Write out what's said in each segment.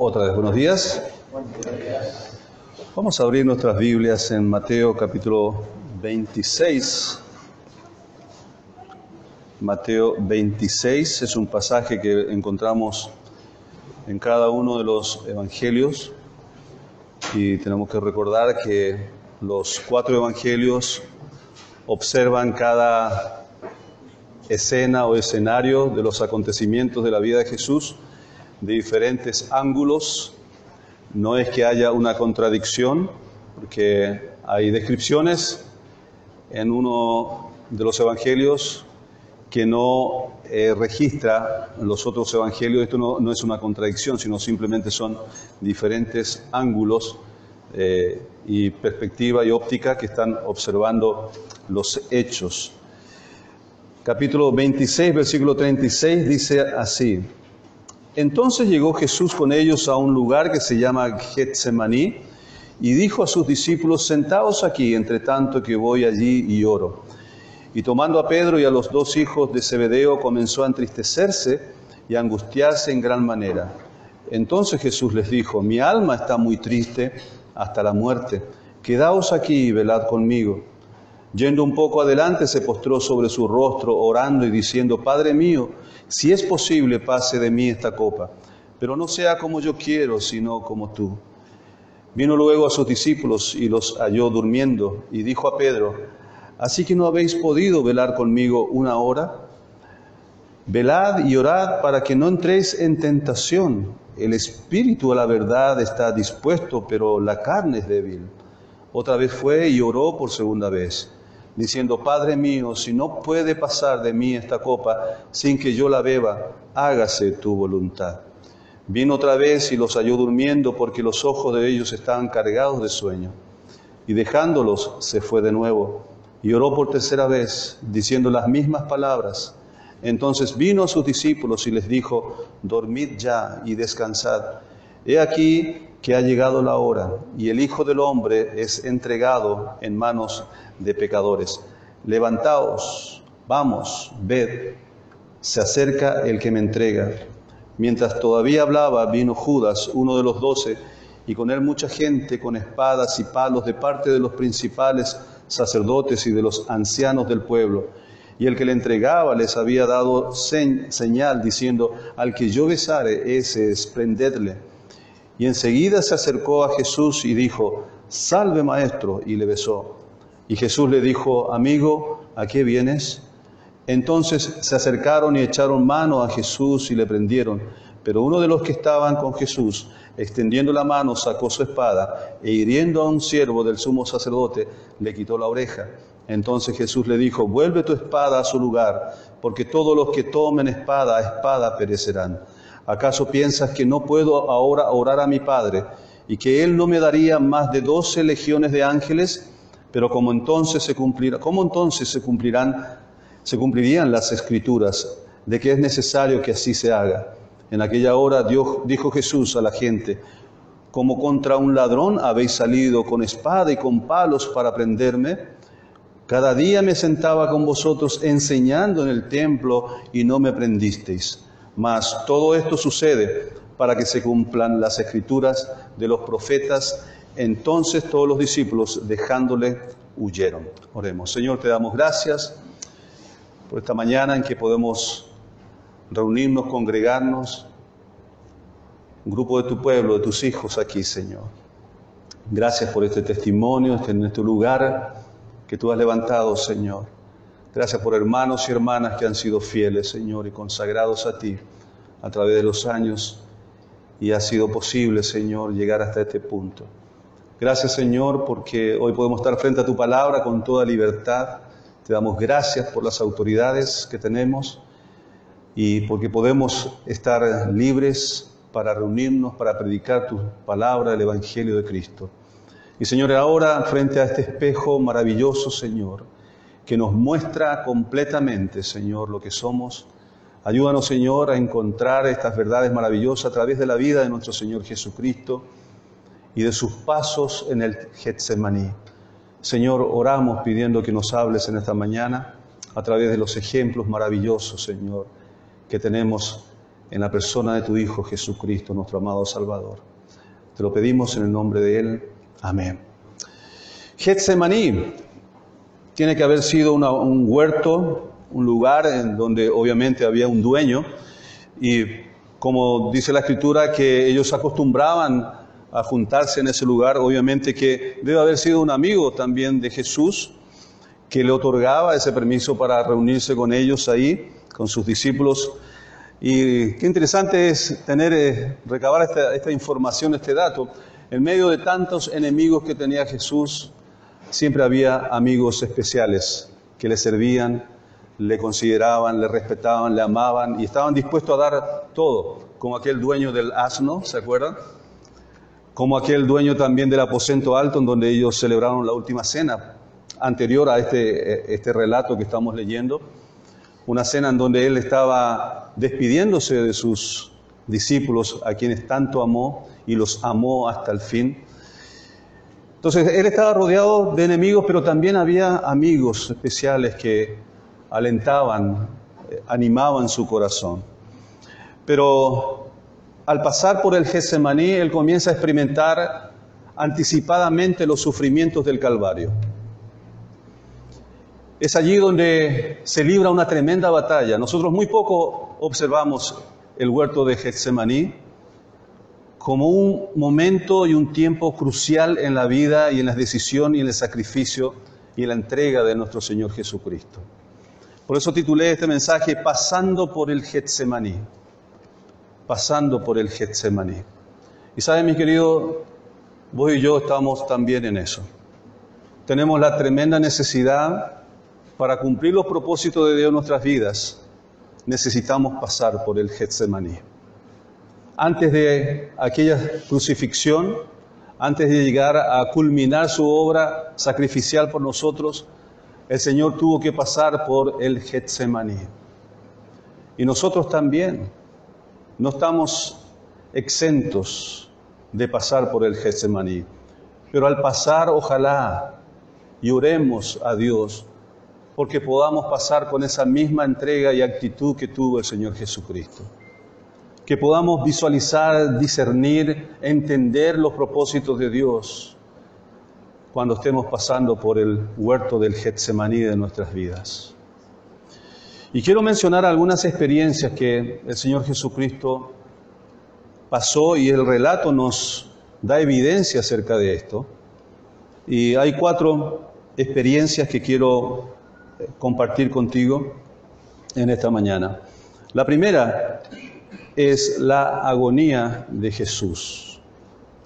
Otra vez, buenos días. Vamos a abrir nuestras Biblias en Mateo capítulo 26. Mateo 26 es un pasaje que encontramos en cada uno de los evangelios y tenemos que recordar que los 4 evangelios observan cada escena o escenario de los acontecimientos de la vida de Jesús de diferentes ángulos. No es que haya una contradicción, porque hay descripciones en uno de los evangelios que no registra los otros evangelios. Esto no es una contradicción, sino simplemente son diferentes ángulos y perspectiva y óptica que están observando los hechos. Capítulo 26, versículo 36 dice así: Entonces llegó Jesús con ellos a un lugar que se llama Getsemaní y dijo a sus discípulos: Sentaos aquí, entre tanto que voy allí y oro. Y tomando a Pedro y a los 2 hijos de Zebedeo, comenzó a entristecerse y a angustiarse en gran manera. Entonces Jesús les dijo: Mi alma está muy triste hasta la muerte. Quedaos aquí y velad conmigo. Yendo un poco adelante, se postró sobre su rostro, orando y diciendo: Padre mío, si es posible, pase de mí esta copa, pero no sea como yo quiero, sino como tú. Vino luego a sus discípulos y los halló durmiendo, y dijo a Pedro: ¿Así que no habéis podido velar conmigo una hora? Velad y orad para que no entréis en tentación. El espíritu a la verdad está dispuesto, pero la carne es débil. Otra vez fue y oró por segunda vez, diciendo: Padre mío, si no puede pasar de mí esta copa sin que yo la beba, hágase tu voluntad. Vino otra vez y los halló durmiendo, porque los ojos de ellos estaban cargados de sueño. Y dejándolos, se fue de nuevo, y oró por tercera vez, diciendo las mismas palabras. Entonces vino a sus discípulos y les dijo: Dormid ya y descansad. He aquí que ha llegado la hora, y el Hijo del Hombre es entregado en manos de pecadores. Levantaos, vamos, ved, se acerca el que me entrega. Mientras todavía hablaba, vino Judas, uno de los 12, y con él mucha gente con espadas y palos de parte de los principales sacerdotes y de los ancianos del pueblo. Y el que le entregaba les había dado señal, diciendo: Al que yo besare, ese es, prendedle. Y enseguida se acercó a Jesús y dijo: Salve, maestro, y le besó. Y Jesús le dijo: Amigo, ¿a qué vienes? Entonces se acercaron y echaron mano a Jesús y le prendieron. Pero uno de los que estaban con Jesús, extendiendo la mano, sacó su espada e hiriendo a un siervo del sumo sacerdote, le quitó la oreja. Entonces Jesús le dijo: Vuelve tu espada a su lugar, porque todos los que tomen espada a espada perecerán. ¿Acaso piensas que no puedo ahora orar a mi Padre, y que Él no me daría más de 12 legiones de ángeles? Pero ¿cómo entonces se cumplirían las Escrituras de que es necesario que así se haga? En aquella hora dijo Jesús a la gente: ¿Como contra un ladrón habéis salido con espada y con palos para prenderme? Cada día me sentaba con vosotros enseñando en el templo y no me prendisteis. Mas todo esto sucede para que se cumplan las Escrituras de los profetas. Entonces todos los discípulos, dejándole, huyeron. Oremos. Señor, te damos gracias por esta mañana en que podemos reunirnos, congregarnos, un grupo de tu pueblo, de tus hijos aquí, Señor. Gracias por este testimonio, en este lugar que tú has levantado, Señor. Gracias por hermanos y hermanas que han sido fieles, Señor, y consagrados a ti a través de los años, y ha sido posible, Señor, llegar hasta este punto. Gracias, Señor, porque hoy podemos estar frente a tu palabra con toda libertad. Te damos gracias por las autoridades que tenemos y porque podemos estar libres para reunirnos, para predicar tu palabra, el Evangelio de Cristo. Y, Señor, ahora frente a este espejo maravilloso, Señor, que nos muestra completamente, Señor, lo que somos, ayúdanos, Señor, a encontrar estas verdades maravillosas a través de la vida de nuestro Señor Jesucristo y de sus pasos en el Getsemaní. Señor, oramos pidiendo que nos hables en esta mañana a través de los ejemplos maravillosos, Señor, que tenemos en la persona de tu Hijo Jesucristo, nuestro amado Salvador. Te lo pedimos en el nombre de Él. Amén. Getsemaní tiene que haber sido un huerto, un lugar en donde obviamente había un dueño, y como dice la Escritura que ellos acostumbraban a juntarse en ese lugar, obviamente que debe haber sido un amigo también de Jesús que le otorgaba ese permiso para reunirse con ellos ahí, con sus discípulos. Y qué interesante es recabar esta información, este dato. En medio de tantos enemigos que tenía Jesús, siempre había amigos especiales que le servían, le consideraban, le respetaban, le amaban y estaban dispuestos a dar todo, como aquel dueño del asno, ¿se acuerdan? Como aquel dueño también del aposento alto, en donde ellos celebraron la última cena, anterior a este relato que estamos leyendo. Una cena en donde Él estaba despidiéndose de sus discípulos, a quienes tanto amó y los amó hasta el fin. Entonces, Él estaba rodeado de enemigos, pero también había amigos especiales que alentaban, animaban su corazón. Pero al pasar por el Getsemaní, Él comienza a experimentar anticipadamente los sufrimientos del Calvario. Es allí donde se libra una tremenda batalla. Nosotros muy poco observamos el huerto de Getsemaní como un momento y un tiempo crucial en la vida y en la decisión y en el sacrificio y en la entrega de nuestro Señor Jesucristo. Por eso titulé este mensaje Pasando por el Getsemaní. Pasando por el Getsemaní. Y saben, mis queridos, vos y yo estamos también en eso. Tenemos la tremenda necesidad para cumplir los propósitos de Dios en nuestras vidas. Necesitamos pasar por el Getsemaní. Antes de aquella crucifixión, antes de llegar a culminar su obra sacrificial por nosotros, el Señor tuvo que pasar por el Getsemaní. Y nosotros también no estamos exentos de pasar por el Getsemaní. Pero al pasar, ojalá, y oremos a Dios, porque podamos pasar con esa misma entrega y actitud que tuvo el Señor Jesucristo. Que podamos visualizar, discernir, entender los propósitos de Dios cuando estemos pasando por el huerto del Getsemaní de nuestras vidas. Y quiero mencionar algunas experiencias que el Señor Jesucristo pasó y el relato nos da evidencia acerca de esto. Y hay 4 experiencias que quiero compartir contigo en esta mañana. La primera es la agonía de Jesús.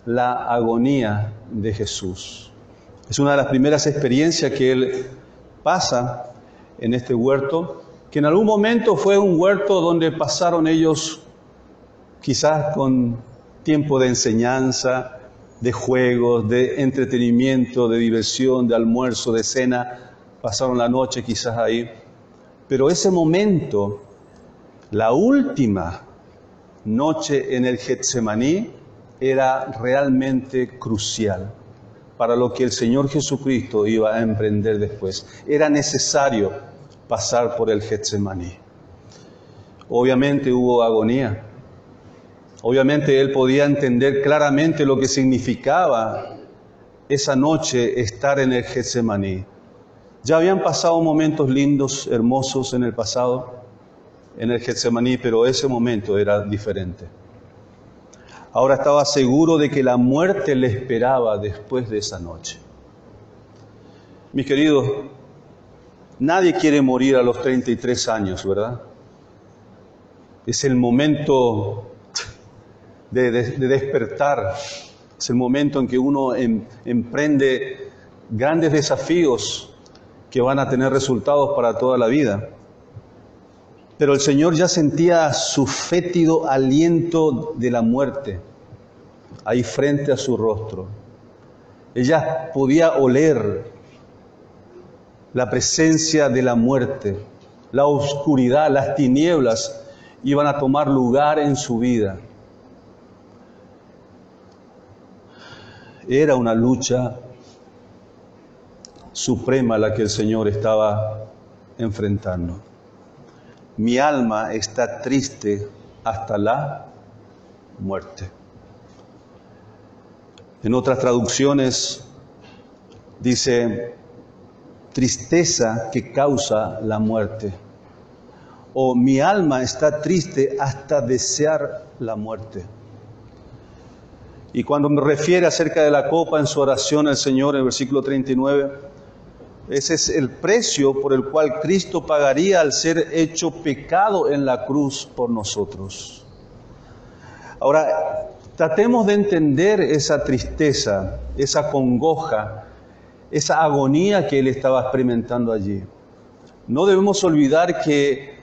La agonía de Jesús. Es una de las primeras experiencias que Él pasa en este huerto, que en algún momento fue un huerto donde pasaron ellos quizás con tiempo de enseñanza, de juegos, de entretenimiento, de diversión, de almuerzo, de cena. Pasaron la noche quizás ahí. Pero ese momento, la última noche en el Getsemaní, era realmente crucial para lo que el Señor Jesucristo iba a emprender después. Era necesario pasar por el Getsemaní. Obviamente hubo agonía. Obviamente Él podía entender claramente lo que significaba esa noche estar en el Getsemaní. Ya habían pasado momentos lindos, hermosos en el pasado, en el Getsemaní, pero ese momento era diferente. Ahora estaba seguro de que la muerte le esperaba después de esa noche. Mis queridos, nadie quiere morir a los 33 años, ¿verdad? Es el momento de despertar, es el momento en que uno emprende grandes desafíos que van a tener resultados para toda la vida. Pero el Señor ya sentía su fétido aliento de la muerte ahí frente a su rostro. Ella podía oler la presencia de la muerte, la oscuridad, las tinieblas iban a tomar lugar en su vida. Era una lucha suprema la que el Señor estaba enfrentando. Mi alma está triste hasta la muerte. En otras traducciones dice tristeza que causa la muerte. O mi alma está triste hasta desear la muerte. Y cuando me refiere acerca de la copa en su oración el Señor en el versículo 39, ese es el precio por el cual Cristo pagaría al ser hecho pecado en la cruz por nosotros. Ahora, tratemos de entender esa tristeza, esa congoja, esa agonía que Él estaba experimentando allí. No debemos olvidar que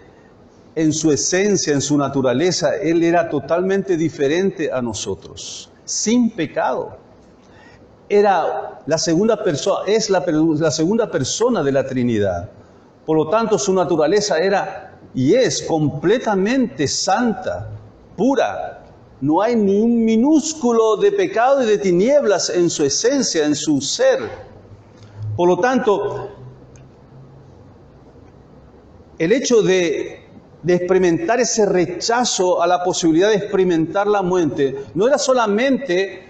en su esencia, en su naturaleza, Él era totalmente diferente a nosotros, sin pecado. Era la segunda persona, es la segunda persona de la Trinidad. Por lo tanto, su naturaleza era y es completamente santa, pura. No hay ni un minúsculo de pecado y de tinieblas en su esencia, en su ser. Por lo tanto, el hecho de experimentar ese rechazo a la posibilidad de experimentar la muerte no era solamente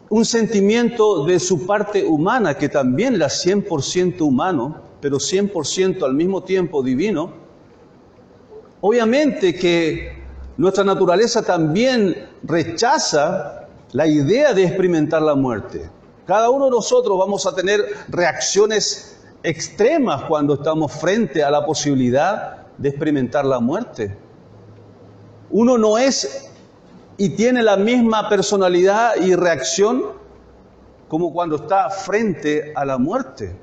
un sentimiento de su parte humana, que también era 100% humano, pero 100% al mismo tiempo divino. Obviamente que nuestra naturaleza también rechaza la idea de experimentar la muerte. Cada uno de nosotros vamos a tener reacciones extremas cuando estamos frente a la posibilidad de experimentar la muerte. Uno no es y tiene la misma personalidad y reacción como cuando está frente a la muerte.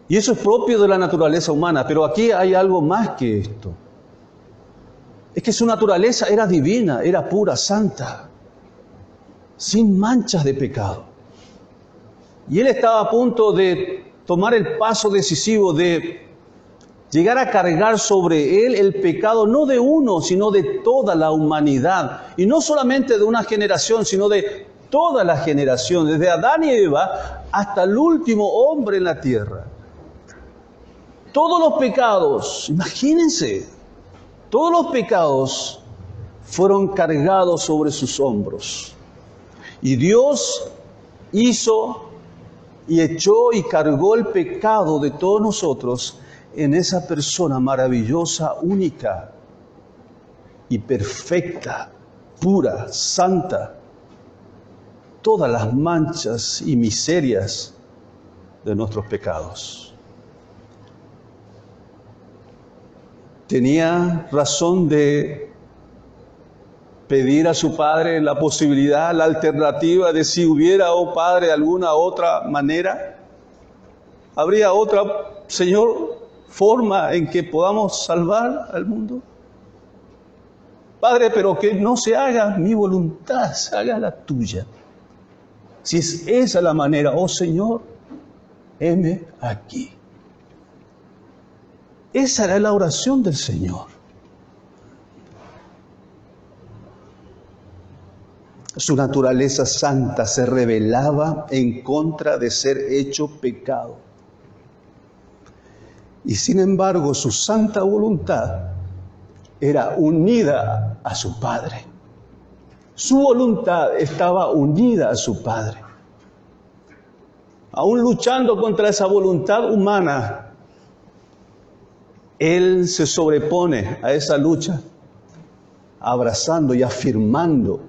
Y eso es propio de la naturaleza humana, pero aquí hay algo más que esto. Es que su naturaleza era divina, era pura, santa, sin manchas de pecado. Y Él estaba a punto de tomar el paso decisivo de llegar a cargar sobre Él el pecado, no de uno, sino de toda la humanidad. Y no solamente de una generación, sino de toda la generación, desde Adán y Eva hasta el último hombre en la tierra. Todos los pecados, imagínense, todos los pecados fueron cargados sobre sus hombros. Y Dios hizo y echó y cargó el pecado de todos nosotros en esa persona maravillosa, única y perfecta, pura, santa. Todas las manchas y miserias de nuestros pecados. Tenía razón de pedir a su Padre la posibilidad, la alternativa de si hubiera, oh Padre, alguna otra manera. ¿Habría otra, Señor, forma en que podamos salvar al mundo? Padre, pero que no se haga mi voluntad, se haga la tuya. Si es esa la manera, oh Señor, heme aquí. Esa era la oración del Señor. Su naturaleza santa se rebelaba en contra de ser hecho pecado. Y sin embargo, su santa voluntad era unida a su Padre. Su voluntad estaba unida a su Padre. Aún luchando contra esa voluntad humana, Él se sobrepone a esa lucha, abrazando y afirmando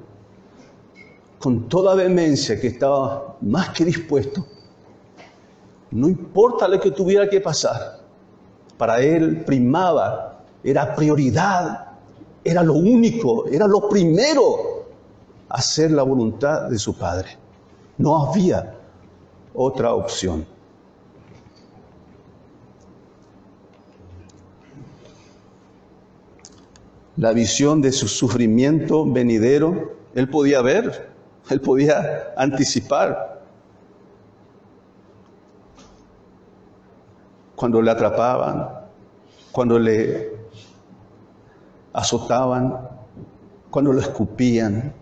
con toda vehemencia que estaba más que dispuesto. No importa lo que tuviera que pasar, para Él primaba, era prioridad, era lo único, era lo primero, hacer la voluntad de su Padre. No había otra opción. La visión de su sufrimiento venidero, Él podía ver, Él podía anticipar. Cuando le atrapaban, cuando le azotaban, cuando lo escupían,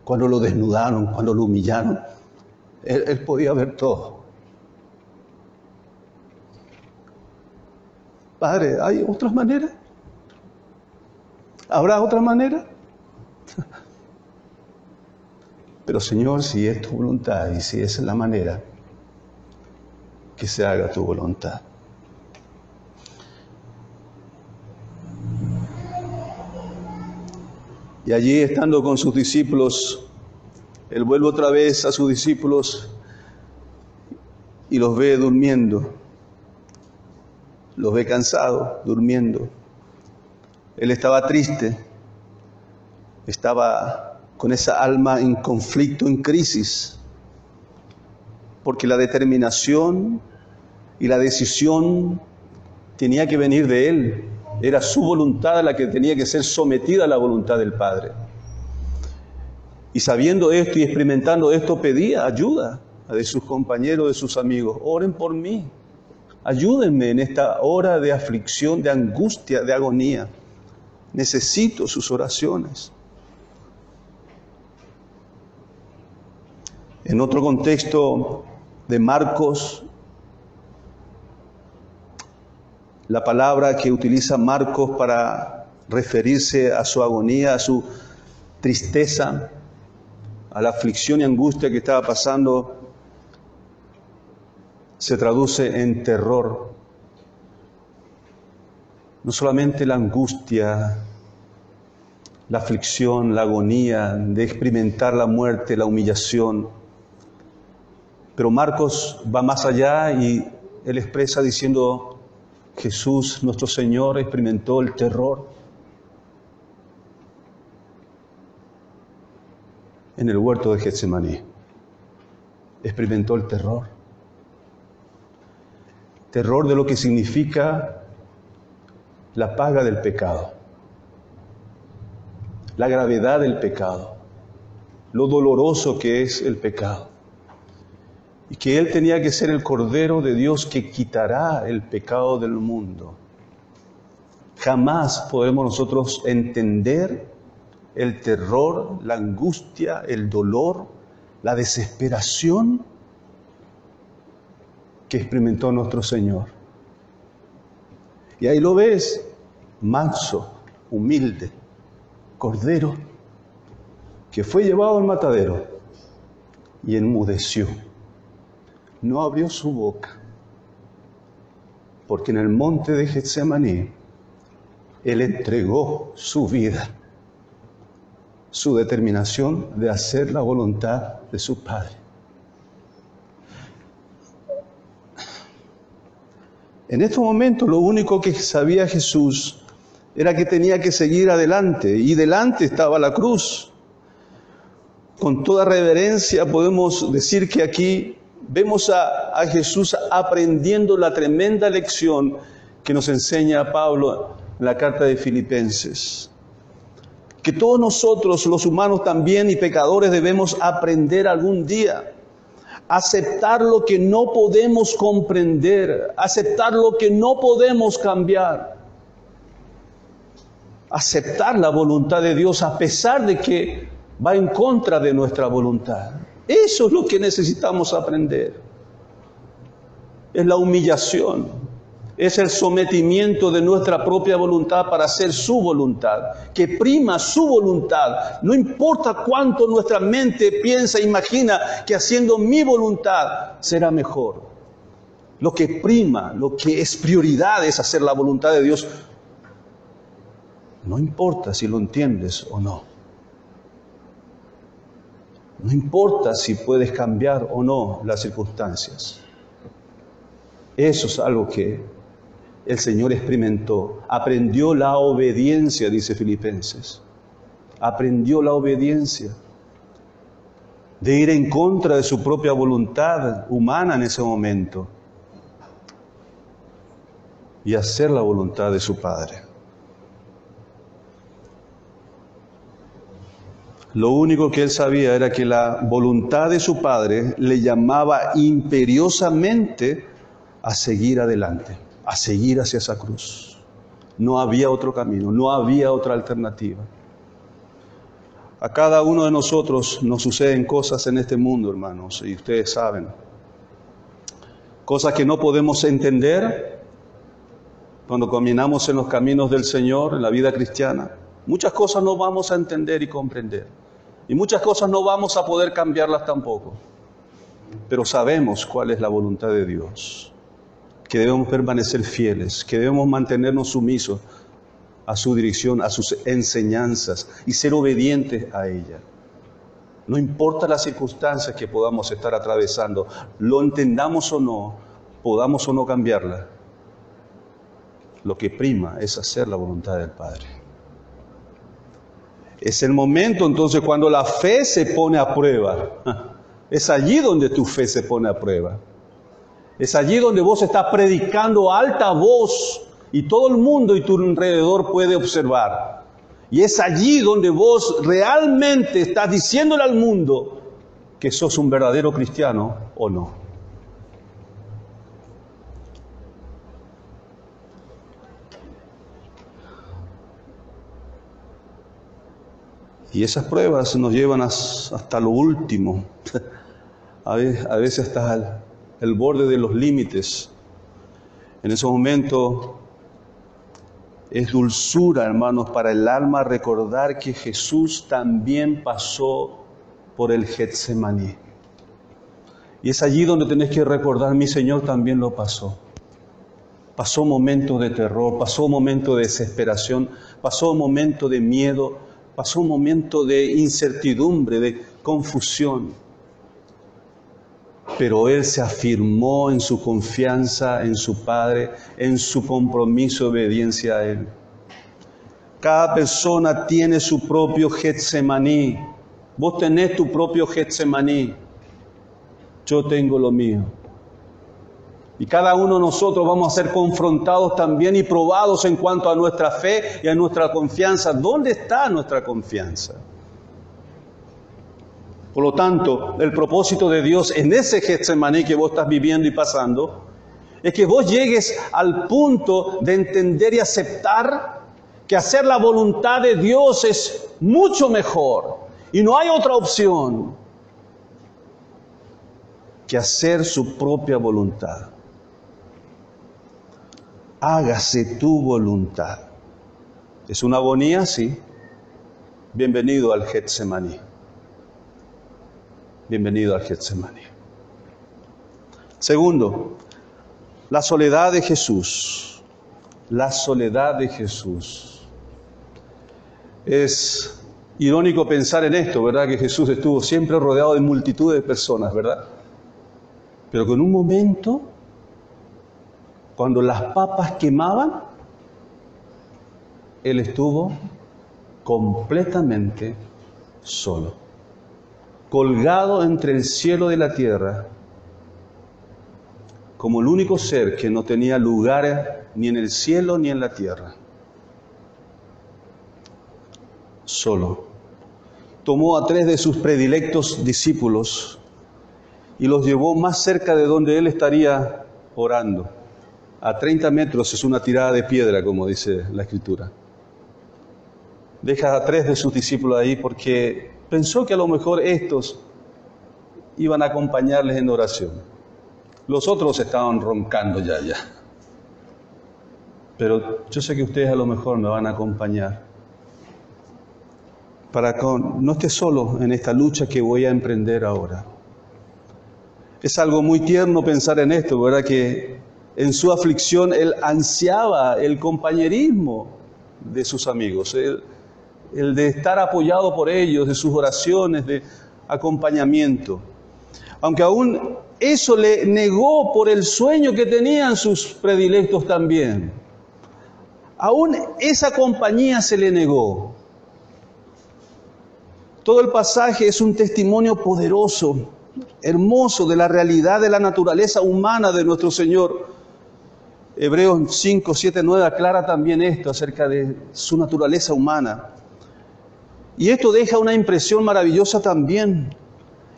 cuando lo desnudaron, cuando lo humillaron, Él podía ver todo. Padre, ¿hay otras maneras? ¿Habrá otra manera? Pero Señor, si es tu voluntad y si esa es la manera, que se haga tu voluntad. Y allí, estando con sus discípulos, Él vuelve otra vez a sus discípulos y los ve durmiendo. Los ve cansados, durmiendo. Él estaba triste, estaba con esa alma en conflicto, en crisis, porque la determinación y la decisión tenía que venir de Él. Era su voluntad la que tenía que ser sometida a la voluntad del Padre. Y sabiendo esto y experimentando esto, pedía ayuda de sus compañeros, de sus amigos. Oren por mí, ayúdenme en esta hora de aflicción, de angustia, de agonía. Necesito sus oraciones. En otro contexto de Marcos, la palabra que utiliza Marcos para referirse a su agonía, a su tristeza, a la aflicción y angustia que estaba pasando, se traduce en terror. No solamente la angustia, la aflicción, la agonía de experimentar la muerte, la humillación, pero Marcos va más allá y él expresa diciendo: Jesús, nuestro Señor, experimentó el terror en el huerto de Getsemaní. Experimentó el terror. Terror de lo que significa la paga del pecado, la gravedad del pecado, lo doloroso que es el pecado. Y que Él tenía que ser el Cordero de Dios que quitará el pecado del mundo. Jamás podremos nosotros entender el terror, la angustia, el dolor, la desesperación que experimentó nuestro Señor. Y ahí lo ves, manso, humilde, Cordero, que fue llevado al matadero y enmudeció. No abrió su boca, porque en el monte de Getsemaní Él entregó su vida, su determinación de hacer la voluntad de su Padre. En estos momentos lo único que sabía Jesús era que tenía que seguir adelante, y delante estaba la cruz. Con toda reverencia podemos decir que aquí vemos a Jesús aprendiendo la tremenda lección que nos enseña Pablo en la carta de Filipenses. Que todos nosotros, los humanos también y pecadores, debemos aprender algún día. Aceptar lo que no podemos comprender, aceptar lo que no podemos cambiar. Aceptar la voluntad de Dios a pesar de que va en contra de nuestra voluntad. Eso es lo que necesitamos aprender. Es la humillación, es el sometimiento de nuestra propia voluntad para hacer su voluntad, que prima su voluntad. No importa cuánto nuestra mente piensa, imagina que haciendo mi voluntad será mejor. Lo que prima, lo que es prioridad es hacer la voluntad de Dios. No importa si lo entiendes o no. No importa si puedes cambiar o no las circunstancias. Eso es algo que el Señor experimentó. Aprendió la obediencia, dice Filipenses. Aprendió la obediencia. De ir en contra de su propia voluntad humana en ese momento. Y hacer la voluntad de su Padre. Lo único que él sabía era que la voluntad de su Padre le llamaba imperiosamente a seguir adelante, a seguir hacia esa cruz. No había otro camino, no había otra alternativa. A cada uno de nosotros nos suceden cosas en este mundo, hermanos, y ustedes saben. Cosas que no podemos entender cuando caminamos en los caminos del Señor, en la vida cristiana. Muchas cosas no vamos a entender y comprender. Y muchas cosas no vamos a poder cambiarlas tampoco. Pero sabemos cuál es la voluntad de Dios. Que debemos permanecer fieles, que debemos mantenernos sumisos a su dirección, a sus enseñanzas y ser obedientes a ella. No importa las circunstancias que podamos estar atravesando, lo entendamos o no, podamos o no cambiarla. Lo que prima es hacer la voluntad del Padre. Es el momento entonces cuando la fe se pone a prueba. Es allí donde tu fe se pone a prueba. Es allí donde vos estás predicando a alta voz y todo el mundo y tu alrededor puede observar. Y es allí donde vos realmente estás diciéndole al mundo que sos un verdadero cristiano o no. Y esas pruebas nos llevan hasta lo último, a veces hasta el borde de los límites. En ese momento es dulzura, hermanos, para el alma recordar que Jesús también pasó por el Getsemaní. Y es allí donde tenés que recordar, mi Señor también lo pasó. Pasó momentos de terror, pasó momentos de desesperación, pasó momentos de miedo, pasó un momento de incertidumbre, de confusión. Pero Él se afirmó en su confianza en su Padre, en su compromiso de obediencia a Él. Cada persona tiene su propio Getsemaní. Vos tenés tu propio Getsemaní. Yo tengo lo mío. Y cada uno de nosotros vamos a ser confrontados también y probados en cuanto a nuestra fe y a nuestra confianza. ¿Dónde está nuestra confianza? Por lo tanto, el propósito de Dios en ese Getsemaní que vos estás viviendo y pasando, es que vos llegues al punto de entender y aceptar que hacer la voluntad de Dios es mucho mejor y no hay otra opción que hacer su propia voluntad. Hágase tu voluntad. ¿Es una agonía? Sí. Bienvenido al Getsemaní. Bienvenido al Getsemaní. Segundo, la soledad de Jesús. La soledad de Jesús. Es irónico pensar en esto, ¿verdad? Que Jesús estuvo siempre rodeado de multitudes de personas, ¿verdad? Pero que en un momento, cuando las papas quemaban, Él estuvo completamente solo, colgado entre el cielo y la tierra, como el único ser que no tenía lugar ni en el cielo ni en la tierra. Solo. Tomó a 3 de sus predilectos discípulos y los llevó más cerca de donde Él estaría orando. A 30 metros es una tirada de piedra, como dice la Escritura. Deja a 3 de sus discípulos ahí porque pensó que a lo mejor estos iban a acompañarles en oración. Los otros estaban roncando ya. Pero yo sé que ustedes a lo mejor me van a acompañar. No esté solo en esta lucha que voy a emprender ahora. Es algo muy tierno pensar en esto, ¿verdad? Que en su aflicción Él ansiaba el compañerismo de sus amigos, el de estar apoyado por ellos, de sus oraciones, de acompañamiento. Aunque aún eso le negó por el sueño que tenían sus predilectos también. Aún esa compañía se le negó. Todo el pasaje es un testimonio poderoso, hermoso de la realidad de la naturaleza humana de nuestro Señor. Hebreos 5, 7, 9 aclara también esto acerca de su naturaleza humana. Y esto deja una impresión maravillosa también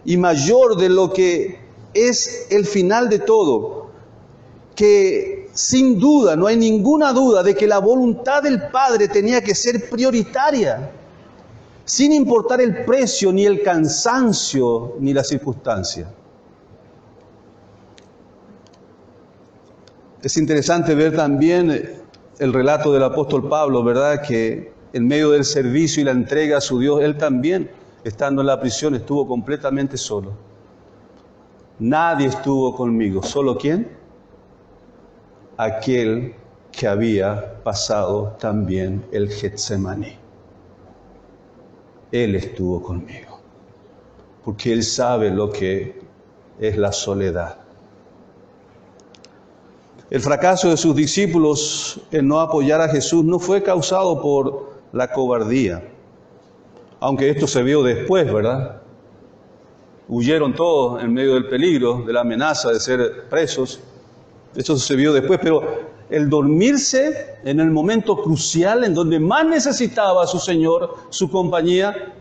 y mayor de lo que es el final de todo. Que sin duda, no hay ninguna duda de que la voluntad del Padre tenía que ser prioritaria, sin importar el precio, ni el cansancio, ni la circunstancia. Es interesante ver también el relato del apóstol Pablo, ¿verdad? Que en medio del servicio y la entrega a su Dios, Él también, estando en la prisión, estuvo completamente solo. Nadie estuvo conmigo. ¿Solo quién? Aquel que había pasado también el Getsemaní. Él estuvo conmigo, porque Él sabe lo que es la soledad. El fracaso de sus discípulos en no apoyar a Jesús no fue causado por la cobardía, aunque esto se vio después, ¿verdad? Huyeron todos en medio del peligro, de la amenaza de ser presos. Eso se vio después, pero el dormirse en el momento crucial, en donde más necesitaba a su Señor, su compañía,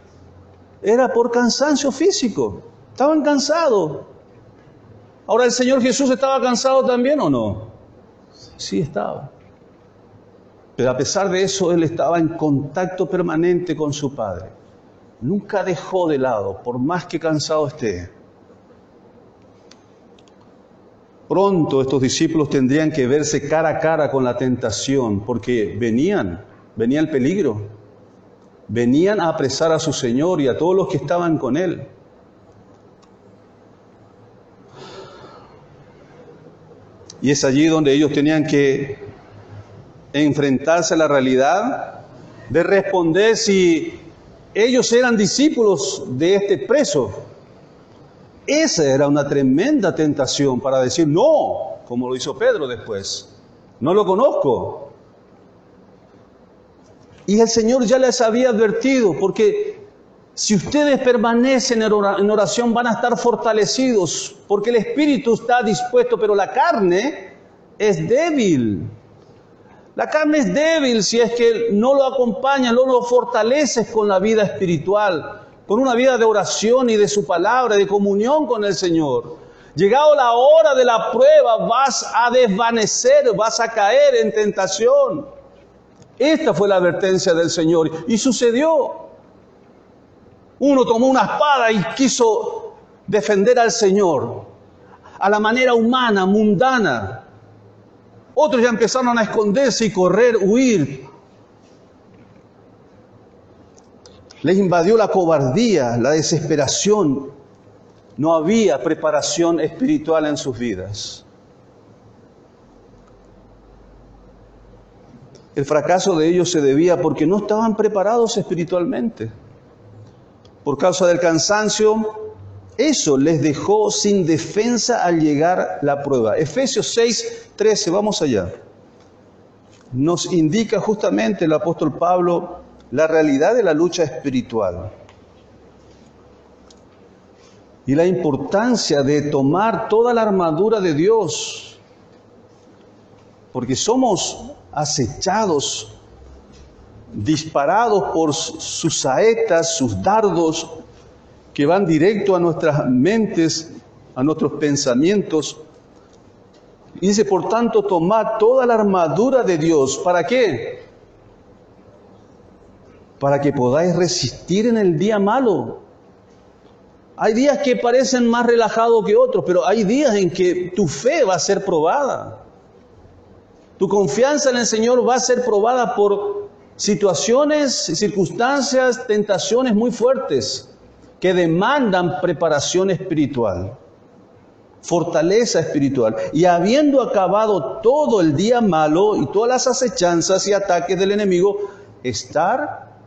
era por cansancio físico. Estaban cansados. Ahora, ¿el Señor Jesús estaba cansado también o no? Sí estaba. Pero a pesar de eso, Él estaba en contacto permanente con su Padre. Nunca dejó de lado, por más que cansado esté. Pronto estos discípulos tendrían que verse cara a cara con la tentación, porque venía el peligro. Venían a apresar a su Señor y a todos los que estaban con Él. Y es allí donde ellos tenían que enfrentarse a la realidad de responder si ellos eran discípulos de este preso. Esa era una tremenda tentación para decir no, como lo hizo Pedro después. No lo conozco. Y el Señor ya les había advertido, porque si ustedes permanecen en oración van a estar fortalecidos, porque el espíritu está dispuesto, pero la carne es débil. La carne es débil si es que no lo acompañas, no lo fortaleces con la vida espiritual, con una vida de oración y de su palabra, de comunión con el Señor. Llegado la hora de la prueba, vas a desvanecer, vas a caer en tentación. Esta fue la advertencia del Señor y sucedió. Uno tomó una espada y quiso defender al Señor a la manera humana, mundana. Otros ya empezaron a esconderse y correr, huir. Les invadió la cobardía, la desesperación. No había preparación espiritual en sus vidas. El fracaso de ellos se debía porque no estaban preparados espiritualmente. Por causa del cansancio, eso les dejó sin defensa al llegar la prueba. Efesios 6:13, vamos allá. Nos indica justamente el apóstol Pablo la realidad de la lucha espiritual y la importancia de tomar toda la armadura de Dios, porque somos acechados, disparados por sus saetas, sus dardos, que van directo a nuestras mentes, a nuestros pensamientos. Y dice, por tanto, tomad toda la armadura de Dios. ¿Para qué? Para que podáis resistir en el día malo. Hay días que parecen más relajados que otros, pero hay días en que tu fe va a ser probada. Tu confianza en el Señor va a ser probada por situaciones, circunstancias, tentaciones muy fuertes que demandan preparación espiritual, fortaleza espiritual. Y habiendo acabado todo el día malo y todas las acechanzas y ataques del enemigo, estar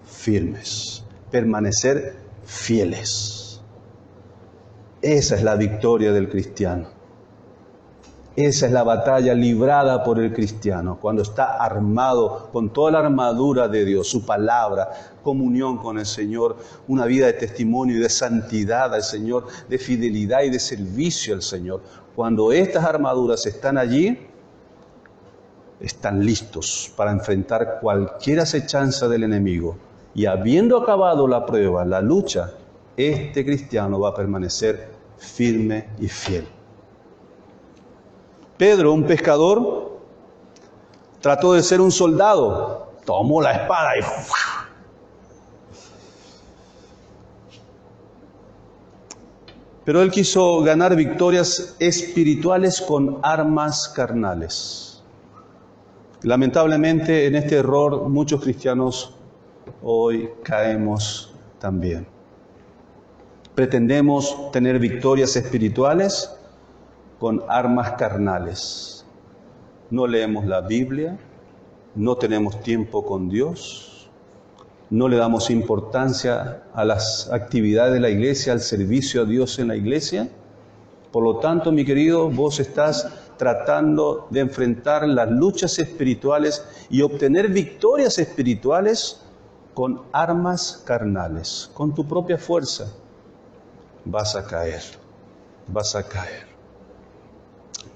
firmes, permanecer fieles. Esa es la victoria del cristiano. Esa es la batalla librada por el cristiano, cuando está armado con toda la armadura de Dios, su palabra, comunión con el Señor, una vida de testimonio y de santidad al Señor, de fidelidad y de servicio al Señor. Cuando estas armaduras están allí, están listos para enfrentar cualquier acechanza del enemigo. Y habiendo acabado la prueba, la lucha, este cristiano va a permanecer firme y fiel. Pedro, un pescador, trató de ser un soldado, tomó la espada y pero él quiso ganar victorias espirituales con armas carnales. Lamentablemente en este error muchos cristianos hoy caemos también. Pretendemos tener victorias espirituales con armas carnales. No leemos la Biblia, no tenemos tiempo con Dios, no le damos importancia a las actividades de la iglesia, al servicio a Dios en la iglesia. Por lo tanto, mi querido, vos estás tratando de enfrentar las luchas espirituales y obtener victorias espirituales con armas carnales, con tu propia fuerza. Vas a caer, vas a caer,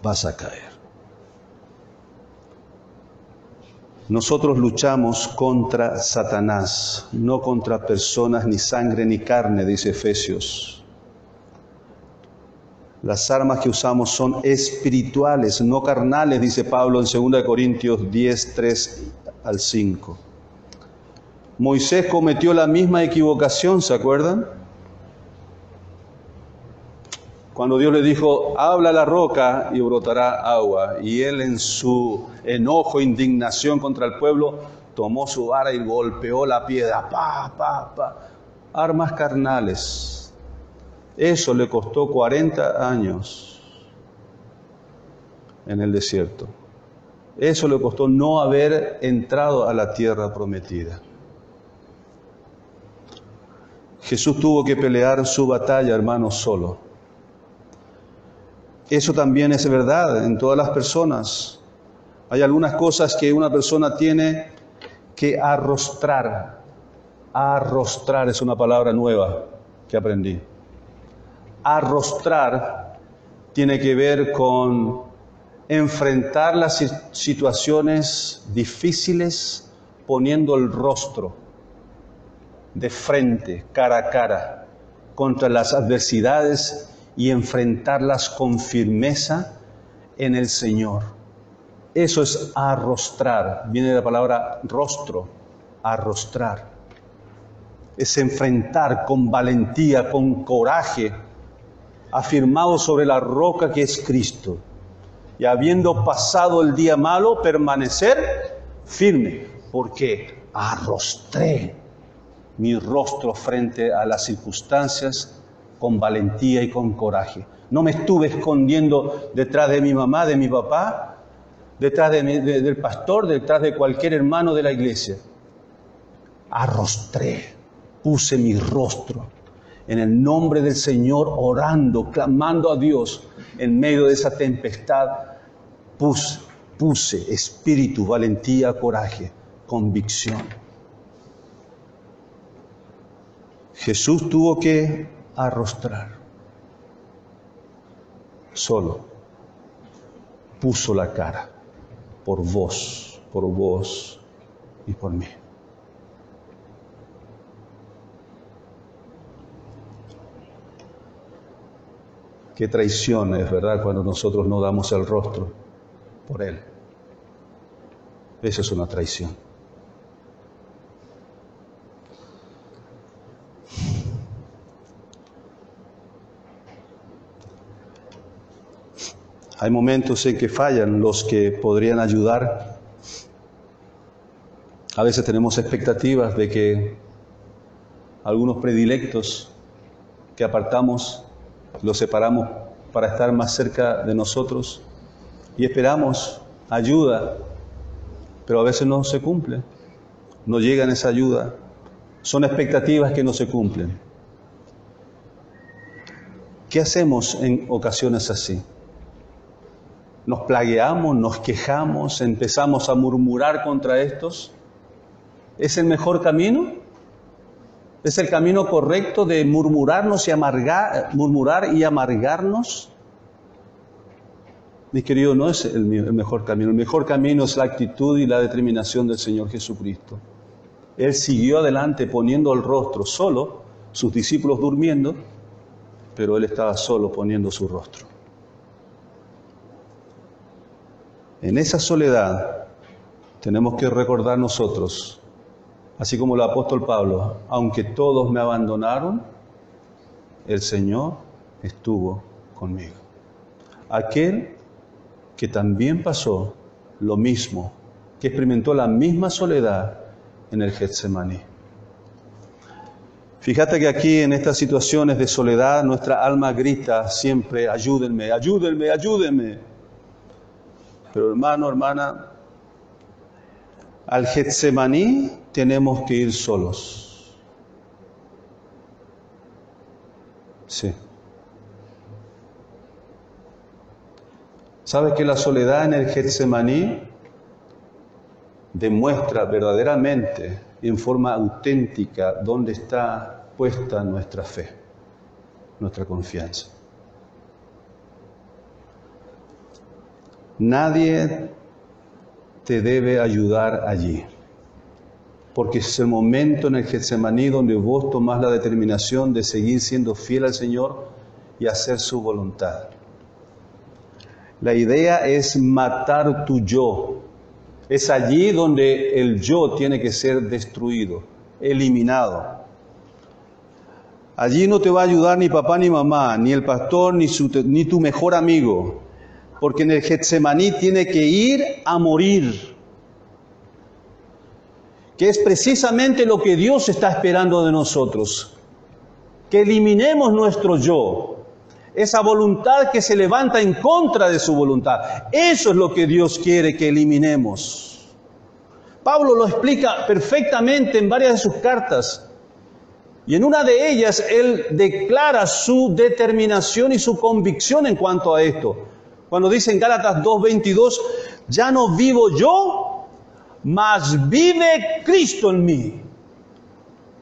vas a caer. Nosotros luchamos contra Satanás, no contra personas, ni sangre, ni carne, dice Efesios. Las armas que usamos son espirituales, no carnales, dice Pablo en 2 Corintios 10, 3 al 5. Moisés cometió la misma equivocación, ¿se acuerdan? Cuando Dios le dijo, habla a la roca y brotará agua. Y él en su enojo, indignación contra el pueblo, tomó su vara y golpeó la piedra. Armas carnales. Eso le costó 40 años en el desierto. Eso le costó no haber entrado a la tierra prometida. Jesús tuvo que pelear su batalla, hermanos, solo. Eso también es verdad en todas las personas. Hay algunas cosas que una persona tiene que arrostrar. Arrostrar es una palabra nueva que aprendí. Arrostrar tiene que ver con enfrentar las situaciones difíciles poniendo el rostro de frente, cara a cara, contra las adversidades y enfrentarlas con firmeza en el Señor. Eso es arrostrar. Viene de la palabra rostro, arrostrar. Es enfrentar con valentía, con coraje, afirmado sobre la roca que es Cristo. Y habiendo pasado el día malo, permanecer firme, porque arrostré mi rostro frente a las circunstancias con valentía y con coraje. No me estuve escondiendo detrás de mi mamá, de mi papá, detrás del pastor, detrás de cualquier hermano de la iglesia. Arrostré, puse mi rostro en el nombre del Señor, orando, clamando a Dios en medio de esa tempestad. Puse espíritu, valentía, coraje, convicción. Jesús tuvo que arrostrar. Solo puso la cara por vos y por mí. Qué traición es, ¿verdad?, cuando nosotros no damos el rostro por Él. Eso es una traición. Hay momentos en que fallan los que podrían ayudar. A veces tenemos expectativas de que algunos predilectos que apartamos, los separamos para estar más cerca de nosotros y esperamos ayuda, pero a veces no se cumple, no llegan esa ayuda. Son expectativas que no se cumplen. ¿Qué hacemos en ocasiones así? Nos plagueamos, nos quejamos, empezamos a murmurar contra estos. ¿Es el mejor camino? ¿Es el camino correcto de murmurar y amargarnos? Mi querido, no es el mejor camino. El mejor camino es la actitud y la determinación del Señor Jesucristo. Él siguió adelante poniendo el rostro solo, sus discípulos durmiendo, pero Él estaba solo poniendo su rostro. En esa soledad tenemos que recordar nosotros, así como el apóstol Pablo, aunque todos me abandonaron, el Señor estuvo conmigo. Aquel que también pasó lo mismo que experimentó la misma soledad en el Getsemaní. Fíjate que aquí en estas situaciones de soledad nuestra alma grita siempre, ayúdenme, ayúdenme, ayúdenme. Pero hermano, hermana, al Getsemaní tenemos que ir solos. Sí. ¿Sabes que la soledad en el Getsemaní demuestra verdaderamente, en forma auténtica, dónde está puesta nuestra fe, nuestra confianza? Nadie te debe ayudar allí, porque es el momento en el Getsemaní donde vos tomás la determinación de seguir siendo fiel al Señor y hacer su voluntad. La idea es matar tu yo. Es allí donde el yo tiene que ser destruido, eliminado. Allí no te va a ayudar ni papá ni mamá, ni el pastor, ni tu mejor amigo. Porque en el Getsemaní tiene que ir a morir. Que es precisamente lo que Dios está esperando de nosotros. Que eliminemos nuestro yo. Esa voluntad que se levanta en contra de su voluntad. Eso es lo que Dios quiere que eliminemos. Pablo lo explica perfectamente en varias de sus cartas. Y en una de ellas él declara su determinación y su convicción en cuanto a esto. Cuando dice en Gálatas 2:22, ya no vivo yo, mas vive Cristo en mí.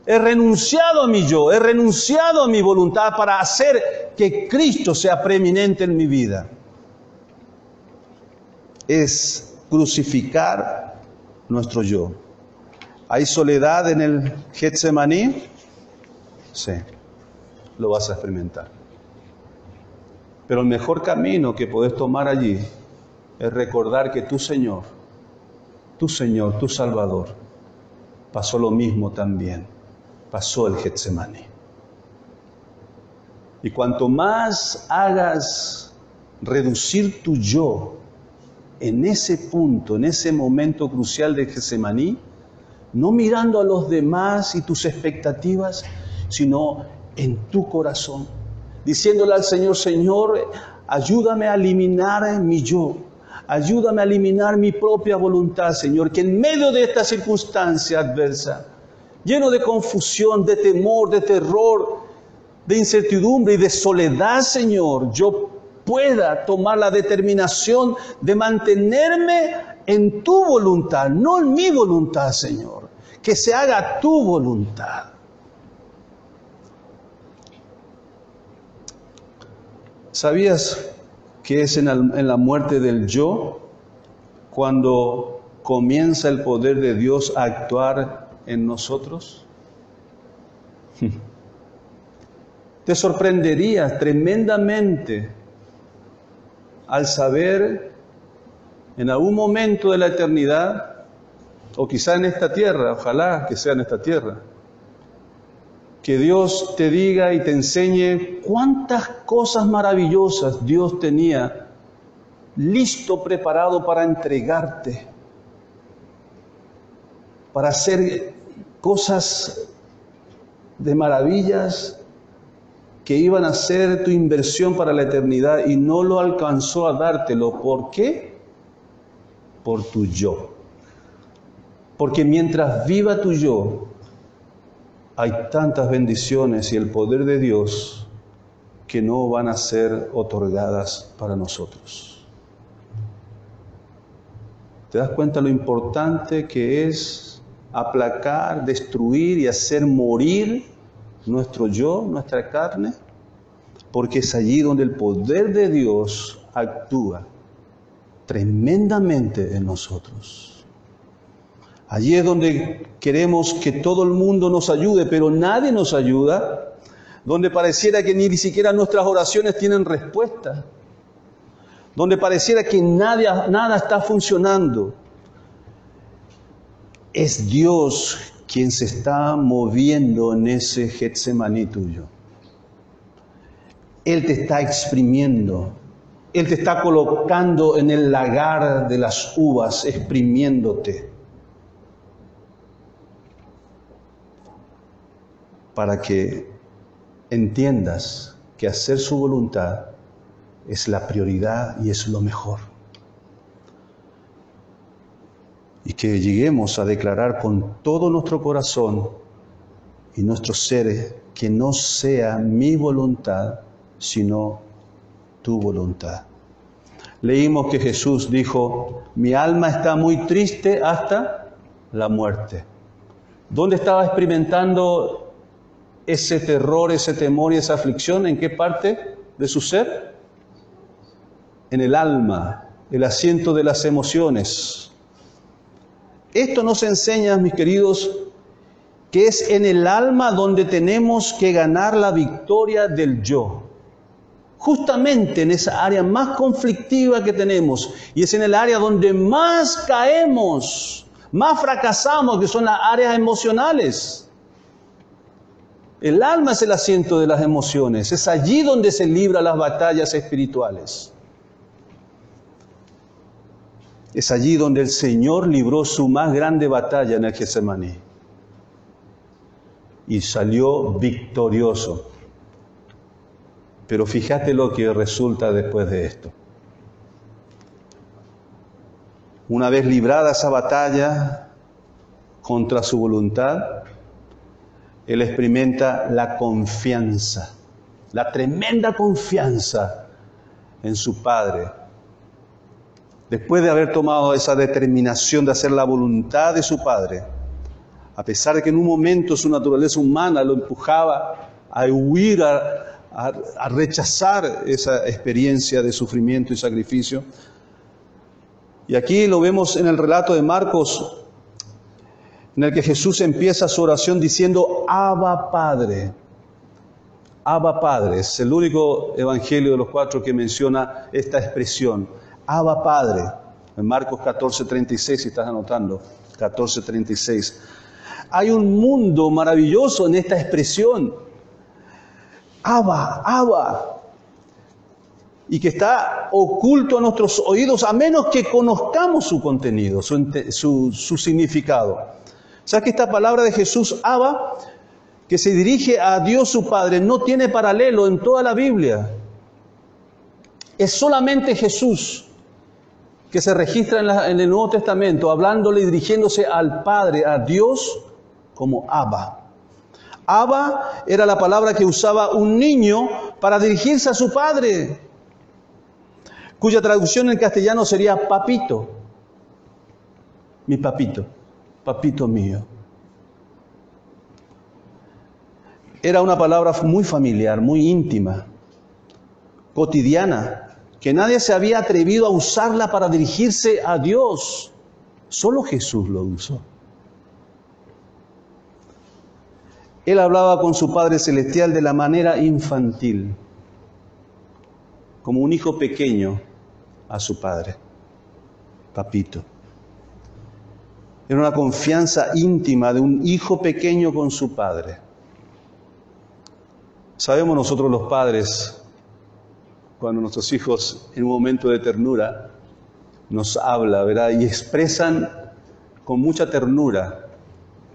He renunciado a mi yo, he renunciado a mi voluntad para hacer que Cristo sea preeminente en mi vida. Es crucificar nuestro yo. ¿Hay soledad en el Getsemaní? Sí, lo vas a experimentar. Pero el mejor camino que podés tomar allí es recordar que tu Señor, tu Salvador, pasó lo mismo también. Pasó el Getsemaní. Y cuanto más hagas reducir tu yo en ese punto, en ese momento crucial de Getsemaní, no mirando a los demás y tus expectativas, sino en tu corazón, diciéndole al Señor, Señor, ayúdame a eliminar mi yo, ayúdame a eliminar mi propia voluntad, Señor, que en medio de esta circunstancia adversa, lleno de confusión, de temor, de terror, de incertidumbre y de soledad, Señor, yo pueda tomar la determinación de mantenerme en tu voluntad, no en mi voluntad, Señor. Que se haga tu voluntad. ¿Sabías que es en la muerte del yo cuando comienza el poder de Dios a actuar en nosotros? Te sorprenderías tremendamente al saber en algún momento de la eternidad, o quizá en esta tierra, ojalá que sea en esta tierra, que Dios te diga y te enseñe cuántas cosas maravillosas Dios tenía listo, preparado para entregarte, para hacer cosas de maravillas que iban a ser tu inversión para la eternidad y no lo alcanzó a dártelo. ¿Por qué? Por tu yo. Porque mientras viva tu yo, hay tantas bendiciones y el poder de Dios que no van a ser otorgadas para nosotros. ¿Te das cuenta lo importante que es aplacar, destruir y hacer morir nuestro yo, nuestra carne? Porque es allí donde el poder de Dios actúa tremendamente en nosotros. Allí es donde queremos que todo el mundo nos ayude, pero nadie nos ayuda. Donde pareciera que ni siquiera nuestras oraciones tienen respuesta. Donde pareciera que nada está funcionando. Es Dios quien se está moviendo en ese Getsemaní tuyo. Él te está exprimiendo. Él te está colocando en el lagar de las uvas, exprimiéndote, para que entiendas que hacer su voluntad es la prioridad y es lo mejor. Y que lleguemos a declarar con todo nuestro corazón y nuestros seres que no sea mi voluntad, sino tu voluntad. Leímos que Jesús dijo, mi alma está muy triste hasta la muerte. ¿Dónde estaba experimentando ese terror, ese temor y esa aflicción? ¿En qué parte de su ser? En el alma, el asiento de las emociones. Esto nos enseña, mis queridos, que es en el alma donde tenemos que ganar la victoria del yo. Justamente en esa área más conflictiva que tenemos, y es en el área donde más caemos, más fracasamos, que son las áreas emocionales. El alma es el asiento de las emociones, es allí donde se libran las batallas espirituales. Es allí donde el Señor libró su más grande batalla en el Getsemaní. Y salió victorioso. Pero fíjate lo que resulta después de esto. Una vez librada esa batalla contra su voluntad, Él experimenta la confianza, la tremenda confianza en su Padre. Después de haber tomado esa determinación de hacer la voluntad de su Padre, a pesar de que en un momento su naturaleza humana lo empujaba a huir, a rechazar esa experiencia de sufrimiento y sacrificio. Y aquí lo vemos en el relato de Marcos, en el que Jesús empieza su oración diciendo, Abba Padre. Abba Padre, es el único evangelio de los 4 que menciona esta expresión. Abba Padre, en Marcos 14:36, si estás anotando, 14:36. Hay un mundo maravilloso en esta expresión. Abba, Abba. Y que está oculto a nuestros oídos, a menos que conozcamos su contenido, su significado. ¿Sabes que esta palabra de Jesús, Abba, que se dirige a Dios su Padre, no tiene paralelo en toda la Biblia? Es solamente Jesús que se registra en el Nuevo Testamento, hablándole y dirigiéndose al Padre, a Dios, como Abba. Abba era la palabra que usaba un niño para dirigirse a su padre, cuya traducción en castellano sería papito. Mi papito, papito mío. Era una palabra muy familiar, muy íntima, cotidiana, que nadie se había atrevido a usarla para dirigirse a Dios. Solo Jesús lo usó. Él hablaba con su Padre Celestial de la manera infantil, como un hijo pequeño a su Padre, papito. Era una confianza íntima de un hijo pequeño con su Padre. Sabemos nosotros los padres, cuando nuestros hijos en un momento de ternura nos hablan, ¿verdad? Y expresan con mucha ternura,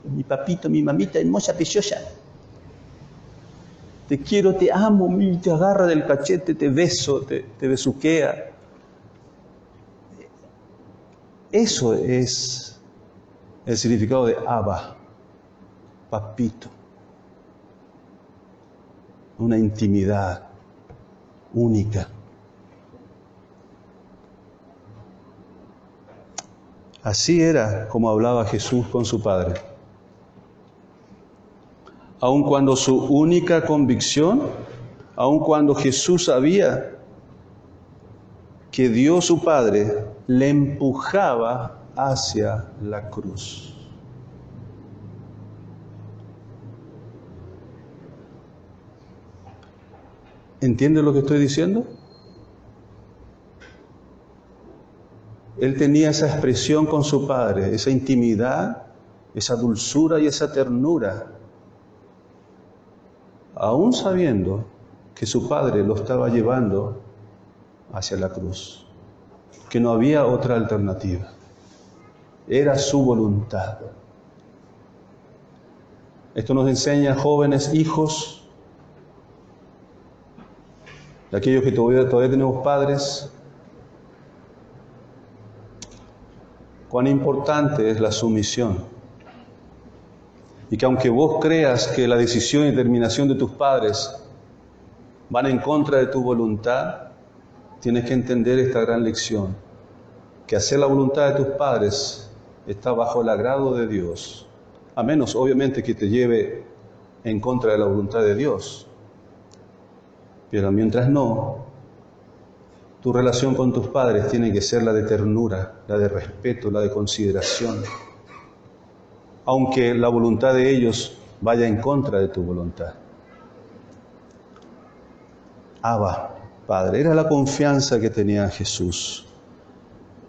mi papito, mi mamita hermosa, preciosa, te quiero, te amo, te agarra del cachete, te beso, te besuquea. Eso es el significado de Abba, papito. Una intimidad única. Así era como hablaba Jesús con su Padre. Aun cuando su única convicción, aun cuando Jesús sabía que Dios su Padre le empujaba hacia la cruz. ¿Entiende lo que estoy diciendo? Él tenía esa expresión con su Padre, esa intimidad, esa dulzura y esa ternura, aún sabiendo que su Padre lo estaba llevando hacia la cruz, que no había otra alternativa. Era su voluntad. Esto nos enseña, jóvenes, hijos, de aquellos que todavía tenemos padres, cuán importante es la sumisión. Y que aunque vos creas que la decisión y determinación de tus padres van en contra de tu voluntad, tienes que entender esta gran lección, que hacer la voluntad de tus padres está bajo el agrado de Dios, a menos obviamente que te lleve en contra de la voluntad de Dios. Pero mientras no, tu relación con tus padres tiene que ser la de ternura, la de respeto, la de consideración, aunque la voluntad de ellos vaya en contra de tu voluntad. Abba, Padre, era la confianza que tenía Jesús.